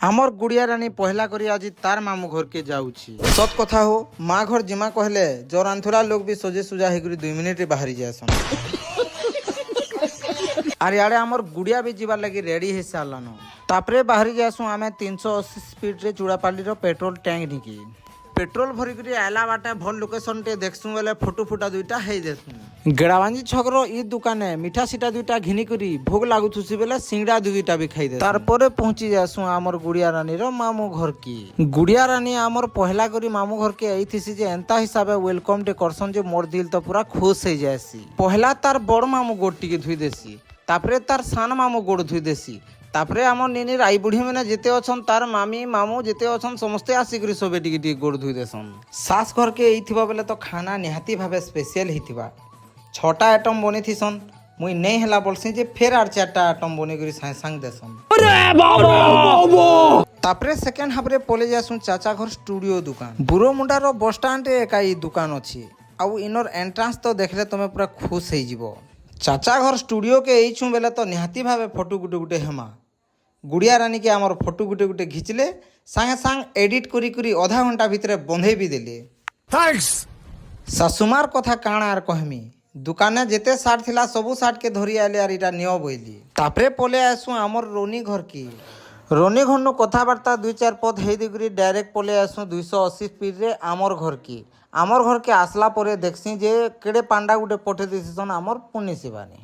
আমার গুড়িয়া রানী পহলা করি আজি তার মামু ঘরকে যাউছি। সত কথা হো মা ঘর জিমা কহলে জোর আন্থুরা লোক বি সজে সুজা হইকরি 2 মিনিটে বাহারি যাসন। আর ইয়াড়ে আমার গুড়িয়া বি যাবার লাগি রেডি হয়ে সারলান। তাপরে বাহারি যাসু আমি 380 স্পিডরে চূড়াপালির পেট্রোল ট্যাঙ্ক নিকি। পেট্রোল ভরিকি আইলা বাটে ভল লোকেশনটে দেখছু বেলে ফটো ফুটা দুইটা হেই দেসু। গেড়াবাঞ্জি ছকর ই দোকানে মিঠা সিটা দুইটা ঘিনি করি ভোগ লাগুথুছি বেলে সিংড়া দুইটা বি খাই দে। তারপরে পৌঁছি যাসু আমার গুড়িয়া রানীর মামু ঘর কি। গুড়িয়া রানী আমার পহলা করি মামু ঘরকে আইথিছি যে এন্তা হিসাবে ওয়েলকম টে করছন যে মোর দিল তো পুরা খুশ হয়ে যাসি। পহলা তার বড় মামু গোড়টিকে ধুই দেছি, তারপরে তার সান মামু গোড় ধুই দেছি, তারপরে আমার নিনির আই বুড়ি মানে যেতে অছন তার মামি মামু যেতে অছন সমস্তে আসিকরি সবে টিকে টিকে গোড় ধুই দেসন। শাস ঘরকে এইথিবা বেলে তো খানা নিহাতি ভাবে স্পেশাল হইথিবা। 6টা আইটম বনিথিসন, মুই নেই হেলা বলছি যে ফের আর 4টা আইটম বনি করি সাং দেসন। তারপরে সেকেন্ড হাফরে পলে যাসুন চাচা ঘর স্টুডিও দোকান। বুড়ো মুন্ডার বস স্ট্যান্ডে একাই দোকান অছি। আউ ইনর এন্ট্রান্স তো দেখলে তুমি পুরা খুশ হয়ে যাব। চাচা ঘর স্টুডিওকে এইছু বেলে তো নিহাতি ভাবে ফটো গুটে গুটে হেমা। গুড়িয়া রানীকে আমার ফটো গুটে গুটে ঘিচলে সাঙ্গে সাং এডিট করি করি অধা ঘন্টা ভিতরে বন্ধে বি দেলে। শাশুমার কথা কাଣା আর কহমি, দোকানে যেতে শার্ট থিলা সবু শার্টকে ধরি আইলে আর এটা নিও বইলি। তারপরে পলে আসু আমার রনি ঘর কি। রনি ঘরনু কথাবার্তা 2-4 পদ হেই দিগরি ডাইরেক্ট পলে আসু 280 স্পিডরে আমার ঘর কি। আমার ঘরকে আসলা পরে দেখছি যে কেড়ে পান্ডা গুটে পঠে দিছিসন আমার পুনি শিবানী।